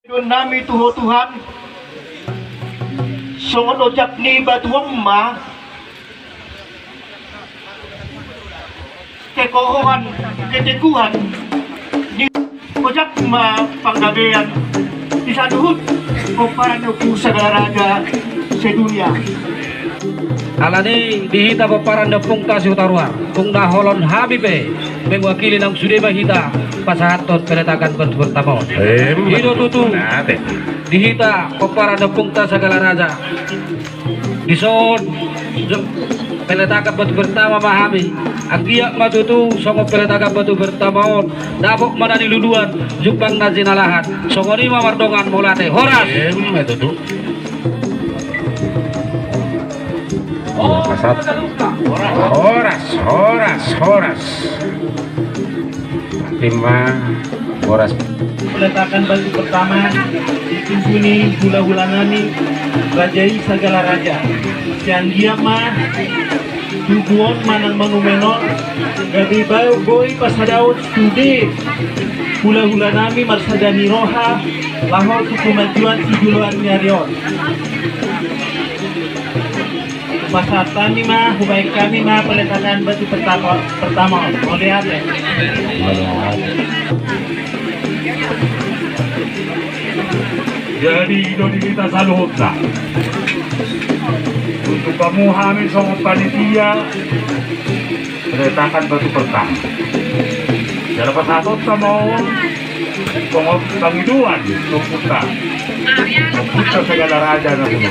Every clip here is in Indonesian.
Doon nami Tuhan, sungon ojak ni batuang ma, kekohohan, keteguhan, ni ojak ma panggabean, bisa duhut, kumparan uku segala raja sedunia. Alani dihita paparan na pungta si Utaruar kung naholon habibe mengwakili ng Sudeba hita pasahaton penetakan bertamo hino tutu dihita paparan na pungta sa Galaraja dison penetakan batu bertama mahami ang giyak matutu songo penetakan batu bertamaon dabok manani luduan jupang na zinalahan songo ni mamardongan mulate horas matutu Horas Horas Peletakan batu pertama ditimpuni hula-hulanani rajai segala raja yang dia mah tujuan manang manumenon gabi bayo boy pasadaut studi hula-hulanami marsadani roha lahor kemajuan sijuluan nyarion pasar kami mah baik kami mah peletakan batu pertama melihat ya. Jadi Indonesia saluhutna untuk kamu hamil sama panitia peletakan batu pertama dalam pasatut sama pengiduan kita segala raja na puno.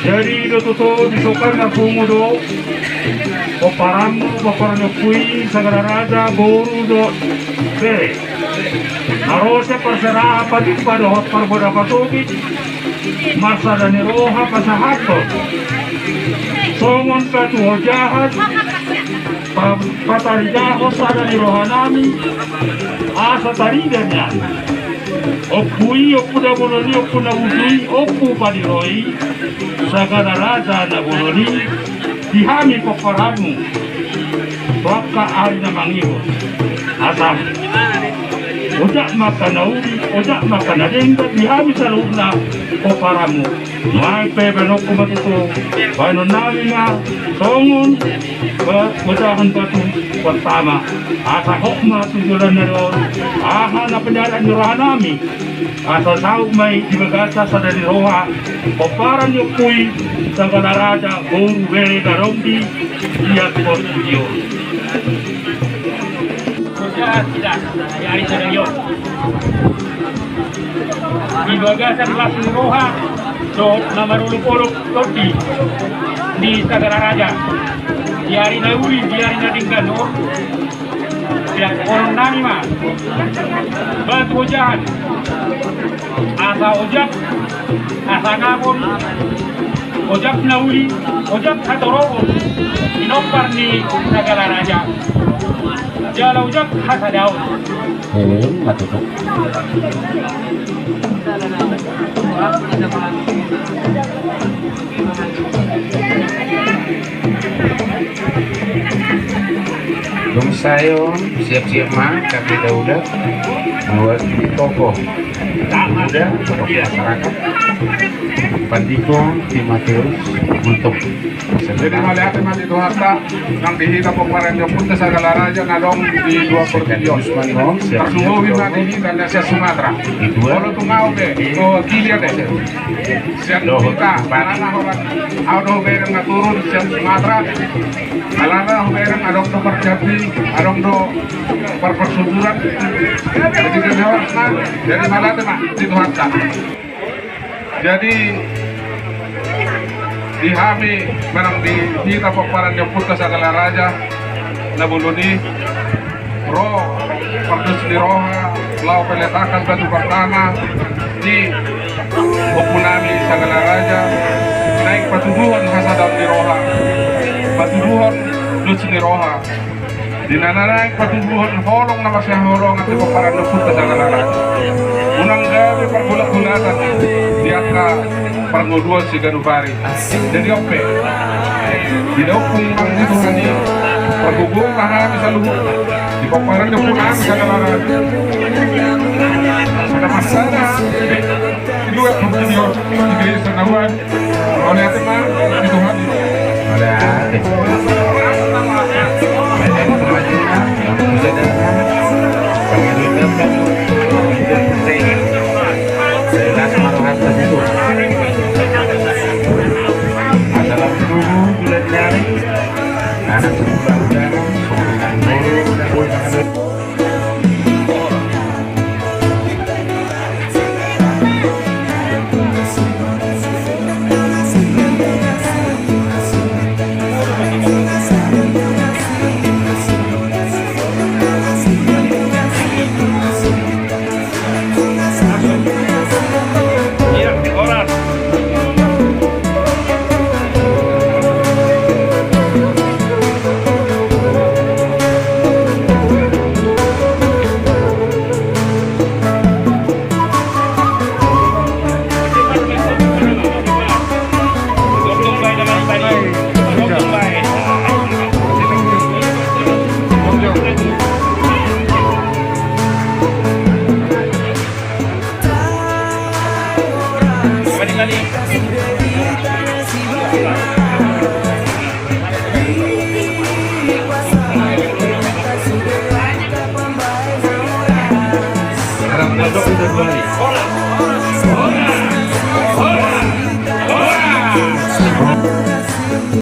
Jadi itu tuh disukan na kumudo paparan kui segala raja boru do bere harusnya perserahan pati pada hot parboda patubig masa dan roha pasahaton songon katuho jahat patari jahos ada ni roha nami asa tarigan niya opui opu na boloni opu na udui opu padiroi sagala raja na boloni dihami paparamu baka ari na mangiho asam ojak makanauri ojak makanadengga dihami sa loob na paparamu may pebenok kumatuto paano namin na songon udahan batu pertama asa hokma tujulan na doon aha na penyaran nyurahan nami asa sauk may dibagasa sa dari roha paparan yung puy sa Galaraja guru bere garomdi iya portudio tidak hari sedang dibagasan kelas roha so nomor 10 Toti di Sagara Raja di hari nauri di hari nadinggan no tidak orang nani mah batu ojahan asa ojak asa ngapon ojak nauri ojak hatorokon inopar ni Sagara Raja jala ojak hasa daun matutu Dong sayo siap-siap mah tapi udah buat toko udah toko masyarakat Pandiko Timateus untuk jadi malihat mati itu harta yang dihita pemarin yang pun sa Galaraja nalong di 2 portilyon tersubuhin na dihita na sa Sumatra kalau tungau deh itu kilia deh siap kita karena orang auto bereng na turun siap Sumatra alana bereng adong do perjati adong do persuburan jadi kenawar na dari malihat mah itu harta jadi dihami menang di kita paparan yang putas segala raja nabuluni roh pardus di roha lau peletakan batu pertama di opunami segala raja naik patuduhan hasadam di roha patuduhan dus di roha di naik patuduhan holong nama siya holong at paparan yang putas segala raja unang gabi pergulat-gulatan di angka pergoduan si Ganubari jadi ope tidak opung mang itu kan ini pergubung karena bisa luhur di paparan yang pun kami segala raja sudah masak Tuhan. Oleh hati mah, dari Tuhan. Oleh hati. Banyak kemajuan yang bisa datang. Pengen penting. Jelas maruhat tersebut. Adalah guru bulan nyari. Anak sebulan dalam, sebulan guru. Sekarang masuk udah kembali.